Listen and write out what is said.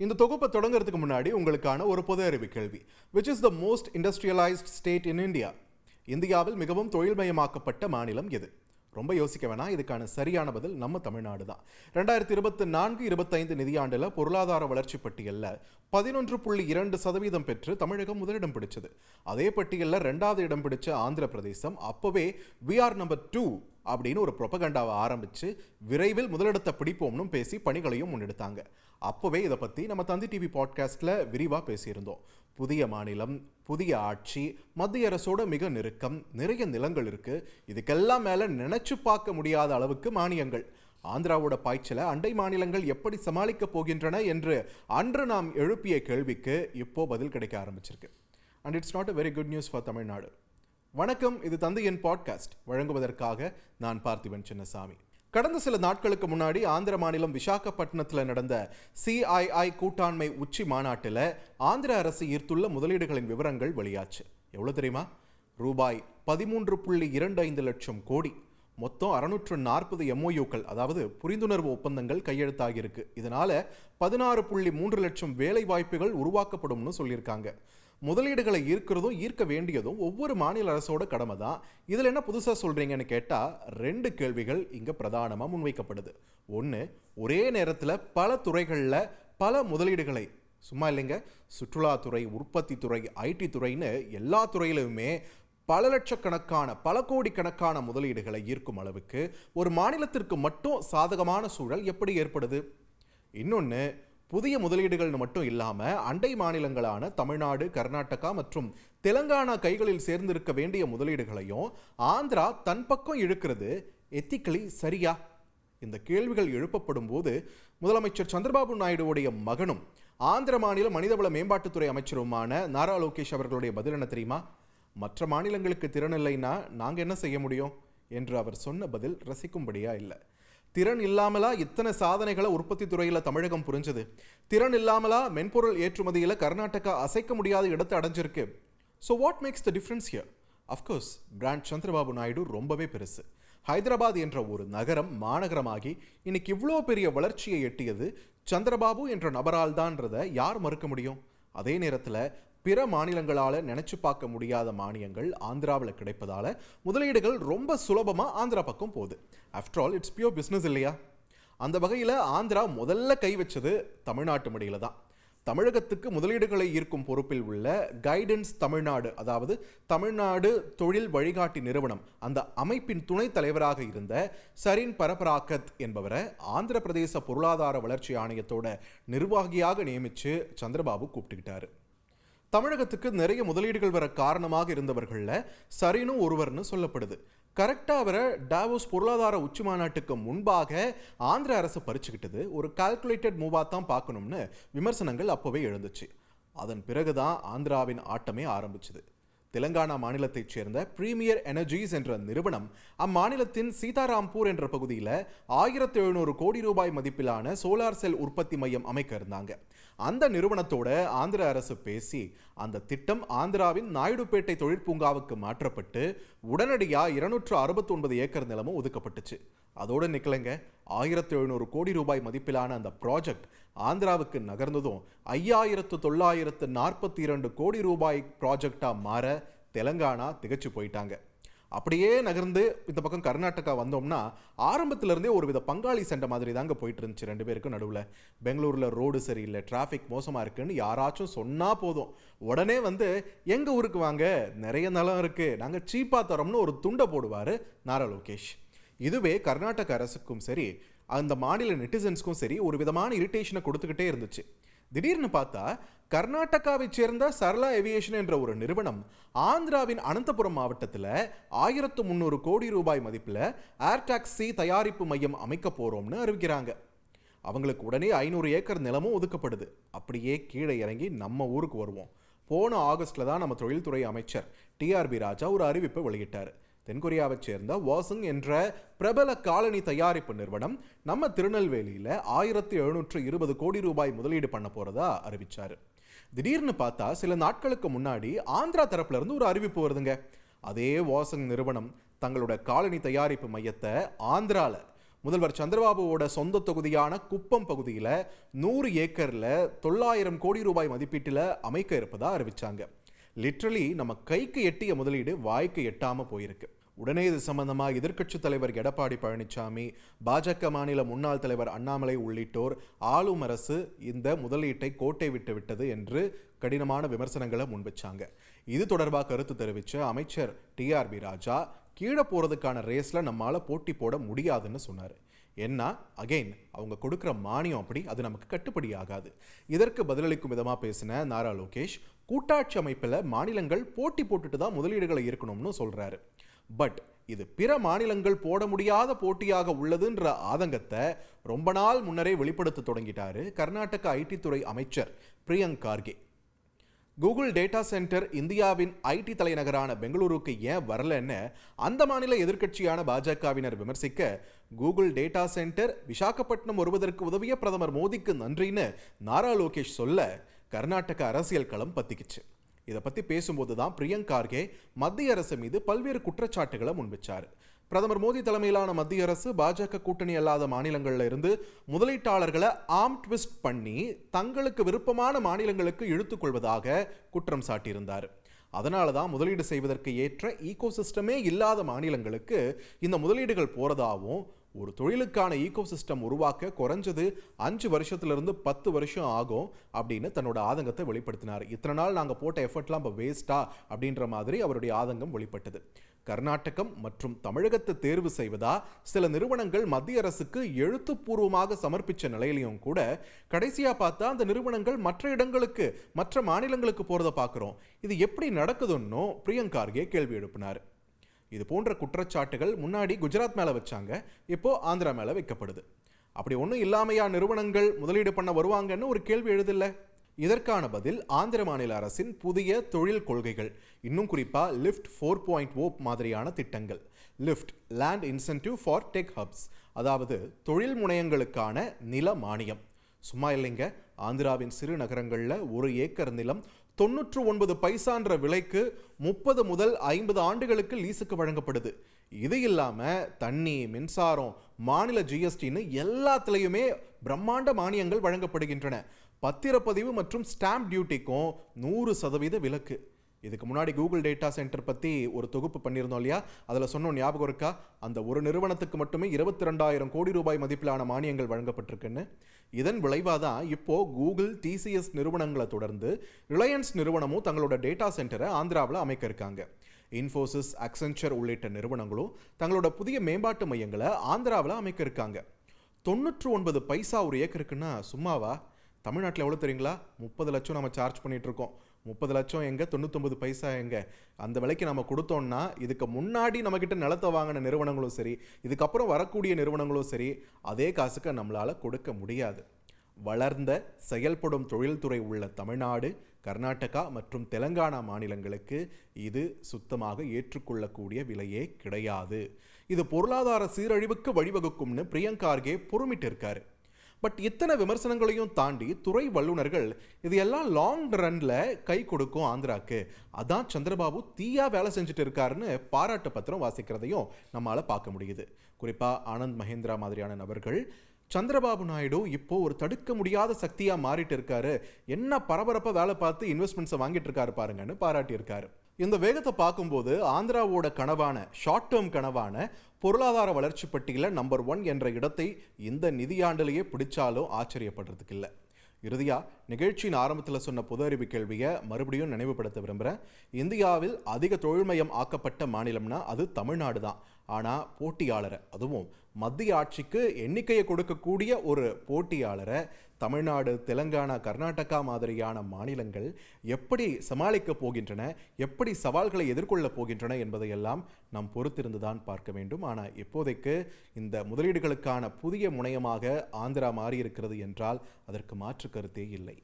இந்த தொகுப்பை தொடங்குறதுக்கு முன்னாடி உங்களுக்கான ஒரு பொது அறிவு கேள்வி. Which is the most industrialised state in India? இந்தியாவில் மிகவும் தொழில்மயமாக்கப்பட்ட மாநிலம் எது? ரொம்ப யோசிக்க வேணாம், இதுக்கான சரியான பதில் நம்ம தமிழ்நாடு தான். 2024-25 நிதியாண்டில் பொருளாதார வளர்ச்சி பட்டியலில் 11.2% பெற்று தமிழகம் முதலிடம் பிடிச்சது. அதே பட்டியலில் 2வது இடம் பிடிச்ச ஆந்திர பிரதேசம் அப்பவே we are number 2 அப்படின்னு ஒரு ப்ரொபகண்டாவை ஆரம்பிச்சு விரைவில் முதலிடத்தை பிடிப்போம்னு பேசி பணிகளையும் முன்னெடுத்தாங்க. அப்பவே இதை பற்றி நம்ம தந்தி டிவி பாட்காஸ்ட்ல விரிவாக பேசியிருந்தோம். புதிய மாநிலம், புதிய ஆட்சி, மத்திய அரசோட மிக நெருக்கம், நிறைய நிலங்கள் இருக்கு, இதுக்கெல்லாம் மேல நினைச்சு பார்க்க முடியாத அளவுக்கு மானியங்கள். ஆந்திராவோட பாய்ச்சலை அண்டை மாநிலங்கள் எப்படி சமாளிக்க போகின்றன என்று அன்று நாம் எழுப்பிய கேள்விக்கு இப்போ பதில் கிடைக்க ஆரம்பிச்சிருக்கு. And it's not a very good news for Tamil Nadu. வணக்கம், இது தந்தையின் பாட்காஸ்ட். வழங்குவதற்காக நான் பார்த்திபன் சின்னசாமி. கடந்த சில நாட்களுக்கு முன்னாடி ஆந்திர மாநிலம் விசாகப்பட்டினத்தில் நடந்த CII கூட்டாண்மை உச்சி மாநாட்டில் ஆந்திர அரசு ஈர்த்துள்ள முதலீடுகளின் விவரங்கள் வெளியாச்சு. எவ்வளோ தெரியுமா? ரூபாய் 13.25 லட்சம் கோடி. மொத்தம் 640 MOUக்கள், அதாவது புரிந்துணர்வு ஒப்பந்தங்கள் கையெழுத்தாகியிருக்கு. இதனால 16.3 லட்சம் வேலை வாய்ப்புகள் உருவாக்கப்படும்னு சொல்லியிருக்காங்க. முதலீடுகளை ஈர்க்கிறதும் ஈர்க்க வேண்டியதும் ஒவ்வொரு மாநில அரசோட கடமை தான். இதில் என்ன புதுசாக சொல்கிறீங்கன்னு கேட்டால் 2 கேள்விகள் இங்கே பிரதானமாக முன்வைக்கப்படுது. ஒன்று, ஒரே நேரத்தில் பல துறைகளில் பல முதலீடுகளை, சும்மா இல்லைங்க, சுற்றுலாத்துறை, உற்பத்தி துறை, IT துறைன்னு எல்லா துறையிலுமே பல லட்சக்கணக்கான, பல கோடிக்கணக்கான முதலீடுகளை ஈர்க்கும் அளவுக்கு ஒரு மாநிலத்திற்கு மட்டும் சாதகமான சூழல் எப்படி ஏற்படுது? இன்னொன்று, புதிய முதலீடுகள்னு மட்டும் இல்லாமல் அண்டை மாநிலங்களான தமிழ்நாடு, கர்நாடகா மற்றும் தெலங்கானா கைகளில் சேர்ந்திருக்க வேண்டிய முதலீடுகளையும் ஆந்திரா தன் பக்கம் இழுக்கிறது எத்திக்கலி சரியா? இந்த கேள்விகள் எழுப்பப்படும் போது முதலமைச்சர் சந்திரபாபு நாயுடுவுடைய மகனும் ஆந்திர மாநில மனிதவள மேம்பாட்டுத்துறை அமைச்சருமான நாரா லோகேஷ் அவர்களுடைய பதில் என்ன தெரியுமா? மற்ற மாநிலங்களுக்கு திறன் இல்லைன்னா நாங்கள் என்ன செய்ய முடியும் என்று அவர் சொன்ன பதில் ரசிக்கும்படியா இல்லை. திறன் இல்லாமலா இத்தனை சாதனைகளை உற்பத்தி துறையில் தமிழகம் புரிஞ்சது? திறன் இல்லாமலா மென்பொருள் ஏற்றுமதியில் கர்நாடகா அசைக்க முடியாத இடத்தை அடைஞ்சிருக்கு? So what makes the difference here? Of course, brand Chandrababu Naidu ரொம்பவே பெருசு. ஹைதராபாத் என்ற ஒரு நகரம் மாநகரமாகி இன்னைக்கு இவ்வளோ பெரிய வளர்ச்சியை எட்டியது சந்திரபாபு என்ற நபரால் தான்றதை யார் மறுக்க முடியும்? அதே நேரத்தில் பிற மாநிலங்களால் நினைச்சு பார்க்க முடியாத மானியங்கள் ஆந்திராவில் கிடைப்பதால முதலீடுகள் ரொம்ப சுலபமாக ஆந்திரா பக்கம் போகுது. After all it's pure business இல்லையா? அந்த வகையில் ஆந்திரா முதல்ல கை வச்சது தமிழ்நாட்டு மடியில் தான். தமிழகத்துக்கு முதலீடுகளை ஈர்க்கும் பொறுப்பில் உள்ள கைடன்ஸ் தமிழ்நாடு, அதாவது தமிழ்நாடு தொழில் வழிகாட்டி நிறுவனம், அந்த அமைப்பின் துணைத் தலைவராக இருந்த சரின் பரபராக்கத் என்பவரை ஆந்திர பிரதேச பொருளாதார வளர்ச்சி ஆணையத்தோட நிர்வாகியாக நியமித்து சந்திரபாபு கூப்பிட்டுக்கிட்டாரு. தமிழகத்துக்கு நிறைய முதலீடுகள் வர காரணமாக இருந்தவர்களில் சரினும் ஒருவர்னு சொல்லப்படுது. கரெக்டாக அவரை டாவோஸ் பொருளாதார உச்சி மாநாட்டுக்கு முன்பாக ஆந்திர அரசு பறிச்சுக்கிட்டது ஒரு கால்குலேட்டட் மூவாக தான் பார்க்கணும்னு விமர்சனங்கள் அப்போவே எழுந்துச்சு. அதன் பிறகுதான் ஆந்திராவின் ஆட்டமே ஆரம்பிச்சுது. தெலங்கானா மாநிலத்தைச் சேர்ந்த பிரீமியர் எனர்ஜிஸ் என்ற நிறுவனம் அம்மாநிலத்தின் சீதாராம்பூர் என்ற பகுதியில் 1700 கோடி ரூபாய் மதிப்பிலான சோலார் செல் உற்பத்தி மையம் அமைக்க இருந்தாங்க. அந்த நிறுவனத்தோட ஆந்திர அரசு பேசி அந்த திட்டம் ஆந்திராவின் நாயுடுபேட்டை தொழிற்பூங்காவுக்கு மாற்றப்பட்டு உடனடியாக 269 ஏக்கர் நிலமும் ஒதுக்கப்பட்டுச்சு. அதோடு நிக்கலைங்க, 1700 கோடி ரூபாய் மதிப்பிலான அந்த ப்ராஜெக்ட் ஆந்திராவுக்கு நகர்ந்ததும் 5942 கோடி ரூபாய் ப்ராஜெக்டாக மாற தெலங்கானா திகச்சு போயிட்டாங்க. அப்படியே நகர்ந்து இந்த பக்கம் கர்நாடகா வந்தோம்னா ஆரம்பத்திலிருந்தே ஒரு வித பங்காளி சண்டை மாதிரி தாங்க போயிட்டு இருந்துச்சு 2 பேருக்கும் நடுவில். பெங்களூரில் ரோடு சரியில்லை, டிராஃபிக் மோசமாக இருக்குன்னு யாராச்சும் சொன்னால் போதும், உடனே வந்து எங்கள் ஊருக்கு வாங்க, நிறைய நிலம் இருக்குது, நாங்கள் சீப்பாக தரோம்னு ஒரு துண்டை போடுவார் நாரா லோகேஷ். இதுவே கர்நாடக அரசுக்கும் சரி, அந்த மாநில நெட்டிசன்ஸ்க்கும் சரி ஒரு விதமான இரிட்டேஷனை கொடுத்துக்கிட்டே இருந்துச்சு. திடீர்னு பார்த்தா கர்நாடகாவை சேர்ந்த சரளா ஏவியேஷன் என்ற ஒரு நிறுவனம் ஆந்திராவின் அனந்தபுரம் மாவட்டத்தில் 1300 கோடி ரூபாய் மதிப்பில் ஏர் டாக்ஸி தயாரிப்பு மையம் அமைக்க போறோம்னு அறிவிக்கிறாங்க. அவங்களுக்கு உடனே 500 ஏக்கர் நிலமும் ஒதுக்கப்படுது. அப்படியே கீழே இறங்கி நம்ம ஊருக்கு வருவோம். போன ஆகஸ்ட்ல தான் நம்ம தொழில்துறை அமைச்சர் TRB ராஜா ஒரு அறிவிப்பை வெளியிட்டார். தென்கொரியாவை சேர்ந்த வாசங் என்ற பிரபல காலனி தயாரிப்பு நிறுவனம் நம்ம திருநெல்வேலியில் 1720 கோடி ரூபாய் முதலீடு பண்ண போறதா அறிவிச்சாரு. திடீர்னு பார்த்தா சில நாட்களுக்கு முன்னாடி ஆந்திரா தரப்புல இருந்து ஒரு அறிவிப்பு வருதுங்க. அதே வாசங் நிறுவனம் தங்களோட காலனி தயாரிப்பு மையத்தை ஆந்திரால முதல்வர் சந்திரபாபுவோட சொந்த தொகுதியான குப்பம் பகுதியில் 100 ஏக்கர்ல 900 கோடி ரூபாய் மதிப்பீட்டில் அமைக்க இருப்பதா அறிவிச்சாங்க. லிட்ரலி நம்ம கைக்கு எட்டிய முதலீடு வாய்க்கு எட்டாம போயிருக்கு. உடனே இது சம்பந்தமா எதிர்க்கட்சி தலைவர் எடப்பாடி பழனிசாமி, பாஜக மாநில முன்னாள் தலைவர் அண்ணாமலை உள்ளிட்டோர் ஆளும் அரசு இந்த முதலீட்டை கோட்டை விட்டு விட்டது என்று கடினமான விமர்சனங்களை முன்வச்சாங்க. இது தொடர்பாக கருத்து தெரிவித்த அமைச்சர் டிஆர்பி ராஜா, கீழே போறதுக்கான ரேஸ்ல நம்மால போட்டி போட முடியாதுன்னு சொன்னார். என்ன அகைன் அவங்க கொடுக்குற மானியம் அப்படி, அது நமக்கு கட்டுப்படி ஆகாது. இதற்கு பதிலளிக்கும் விதமாக பேசின நாரா லோகேஷ், கூட்டாட்சி அமைப்பில் மாநிலங்கள் போட்டி போட்டுட்டு தான் முதலீடுகளை இருக்கணும்னு சொல்றாரு. பட் இது பிற மாநிலங்கள் போட முடியாத போட்டியாக உள்ளதுன்ற ஆதங்கத்தை ரொம்ப நாள் முன்னரே வெளிப்படுத்த தொடங்கிட்டாரு கர்நாடக ஐடி துறை அமைச்சர் Priyank Kharge. Google data centre இந்தியாவின் ஐடி தலைநகரான பெங்களூருக்கு ஏன் வரலன்னு அந்த மாநில எதிர்க்கட்சியான பாஜகவினர் விமர்சிக்க, கூகுள் டேட்டா சென்டர் விசாகப்பட்டினம் வருவதற்கு உதவிய பிரதமர் மோடிக்கு நன்றின்னு நாரா லோகேஷ் சொல்ல கர்நாடக அரசியல் களம் பத்திக்குச்சு. இதை பற்றி பேசும்போது தான் பிரியங்க் கார்கே மத்திய அரசு மீது பல்வேறு குற்றச்சாட்டுகளை முன்வச்சார். பிரதமர் மோடி தலைமையிலான மத்திய அரசு பாஜக கூட்டணி அல்லாத மாநிலங்கள்ல இருந்து முதலீட்டாளர்களை ஆர்ம் ட்விஸ்ட் பண்ணி தங்களுக்கு விருப்பமான மாநிலங்களுக்கு இழுத்துக்கொள்வதாக குற்றம் சாட்டியிருந்தார். அதனால தான் முதலீடு செய்வதற்கு ஏற்ற ஈகோசிஸ்டமே இல்லாத மாநிலங்களுக்கு இந்த முதலீடுகள் போறதாகவும், ஒரு தொழிலுக்கான ஈகோசிஸ்டம் உருவாக்க குறைஞ்சது 5 வருஷத்திலிருந்து 10 வருஷம் ஆகும் அப்படின்னு தன்னோட ஆதங்கத்தை வெளிப்படுத்தினார். இத்தனை நாள் நாங்கள் போட்ட எஃபர்ட்லாம் இப்போ வேஸ்டா அப்படின்ற மாதிரி அவருடைய ஆதங்கம் வெளிப்பட்டது. கர்நாடகம் மற்றும் தமிழகத்தை தேர்வு செய்வதா சில நிறுவனங்கள் மத்திய அரசுக்கு எழுத்துப்பூர்வமாக சமர்ப்பித்த நிலையிலையும் கூட கடைசியா பார்த்தா அந்த நிறுவனங்கள் மற்ற இடங்களுக்கு, மற்ற மாநிலங்களுக்கு போறதை பார்க்கிறோம். இது எப்படி நடக்குதுன்னு பிரியங்க் கார்கே கேள்வி எழுப்பினார். இது போன்ற குற்றச்சாட்டுகள் முன்னாடி குஜராத் மேல வச்சாங்க, இப்போ ஆந்திரா மேல வைக்கப்படுது. அப்படி ஒன்றும் இல்லாமையா நிறுவனங்கள் முதலீடு பண்ண வருவாங்கன்னு ஒரு கேள்வி எழுதில்ல. இதற்கான பதில் ஆந்திர மாநில அரசின் புதிய தொழில் கொள்கைகள், இன்னும் குறிப்பா லிஃப்ட் 4.0 மாதிரியான திட்டங்கள். Lift land incentive for tech hubs, அதாவது தொழில் முனையங்களுக்கான நில மானியம். சும்மா இல்லைங்க, ஆந்திராவின் சிறு நகரங்களில் 1 ஏக்கர் நிலம் 99 பைசான்ற விலைக்கு 30 முதல் 50 ஆண்டுகளுக்கு லீஸுக்கு வழங்கப்படுது. இது இல்லாம தண்ணி, மின்சாரம், மாநில ஜிஎஸ்டின்னு எல்லாத்துலேயுமே பிரம்மாண்ட மானியங்கள் வழங்கப்படுகின்றன. பத்திரப்பதிவு மற்றும் ஸ்டாம்ப் டியூட்டிக்கும் 100% விலக்கு. இதுக்கு முன்னாடி கூகுள் டேட்டா சென்டர் பற்றி ஒரு தொகுப்பு பண்ணியிருந்தோம் இல்லையா, அதில் சொன்னோம் ஞாபகம் இருக்கா? அந்த ஒரு நிறுவனத்துக்கு மட்டுமே 22,000 கோடி ரூபாய் மதிப்பிலான மானியங்கள் வழங்கப்பட்டிருக்குன்னு. இதன் விளைவாக தான் இப்போ கூகுள், டிசிஎஸ் நிறுவனங்களை தொடர்ந்து ரிலையன்ஸ் நிறுவனமும் தங்களோட டேட்டா சென்டரை ஆந்திராவில் அமைக்க இருக்காங்க. இன்ஃபோசிஸ், அக்சென்சர் உள்ளிட்ட நிறுவனங்களும் தங்களோட புதிய மேம்பாட்டு மையங்களை ஆந்திராவில் அமைக்க இருக்காங்க. 99 பைசா ஒரு ஏக்கருக்குன்னா சும்மாவா? தமிழ்நாட்டில் எவ்வளோ தெரியுங்களா? 30 லட்சம் நம்ம சார்ஜ் பண்ணிட்டு இருக்கோம். 30 லட்சம் எங்க, 99 பைசா எங்க? அந்த விலைக்கு நம்ம கொடுத்தோம்னா இதுக்கு முன்னாடி நம்மக்கிட்ட நிலத்தை வாங்கின நிறுவனங்களும் சரி, இதுக்கப்புறம் வரக்கூடிய நிறுவனங்களும் சரி, அதே காசுக்கு நம்மளால கொடுக்க முடியாது. வளர்ந்த செயல்படும் தொழில்துறை உள்ள தமிழ்நாடு, கர்நாடகா மற்றும் தெலங்கானா மாநிலங்களுக்கு இது சுத்தமாக ஏற்றுக்கொள்ளக்கூடிய விலையே கிடையாது. இது பொருளாதார சீரழிவுக்கு வழிவகுக்கும்னு பிரியங்க் கார்கே பொறுமிட்டு இருக்காரு. பட் இத்தனை விமர்சனங்களையும் தாண்டி துறை வல்லுநர்கள் இது எல்லாம் லாங் ரன்ல கை கொடுக்கும் ஆந்திராக்கு, அதான் சந்திரபாபு தீயா வேலை செஞ்சுட்டு இருக்காருன்னு பாராட்டு பத்திரம் வாசிக்கிறதையும் நம்மளால பார்க்க முடியுது. குறிப்பா ஆனந்த் மஹேந்திரா மாதிரியான நபர்கள், சந்திரபாபு நாயுடு இப்போ ஒரு தடுக்க முடியாத சக்தியா மாறிட்டு இருக்காரு, என்ன பரபரப்பா வேலை பார்த்து இன்வெஸ்ட்மெண்ட்ஸை வாங்கிட்டு இருக்காரு பாருங்கன்னு பாராட்டி இருக்காரு. இந்த வேகத்தை பார்க்கும்போது ஆந்திராவோட கனவான, ஷார்ட் டேர்ம் கனவான பொருளாதார வளர்ச்சி பட்டியலில் நம்பர் 1 என்ற இடத்தை இந்த நிதியாண்டிலேயே பிடிச்சாலும் ஆச்சரியப்படுறதுக்கு இல்லை. இறுதியா நிகழ்ச்சியின் ஆரம்பத்தில் சொன்ன பொது அறிவு கேள்வியை மறுபடியும் நினைவுபடுத்த விரும்புகிறேன். இந்தியாவில் அதிக தொழில்மயம் ஆக்கப்பட்ட மாநிலம்னா அது தமிழ்நாடு தான். ஆனால் போட்டியாளரை, அதுவும் மத்திய ஆட்சிக்கு எண்ணிக்கையை கொடுக்கக்கூடிய ஒரு போட்டியாளரை தமிழ்நாடு, தெலங்கானா, கர்நாடகா மாதிரியான மாநிலங்கள் எப்படி சமாளிக்க போகின்றன, எப்படி சவால்களை எதிர்கொள்ளப் போகின்றன என்பதையெல்லாம் நாம் பொறுத்திருந்துதான் பார்க்க வேண்டும். ஆனால் இப்போதைக்கு இந்த முதலீடுகளுக்கான புதிய முனையமாக ஆந்திரா மாறியிருக்கிறது என்றால் அதற்கு மாற்று கருத்தே இல்லை.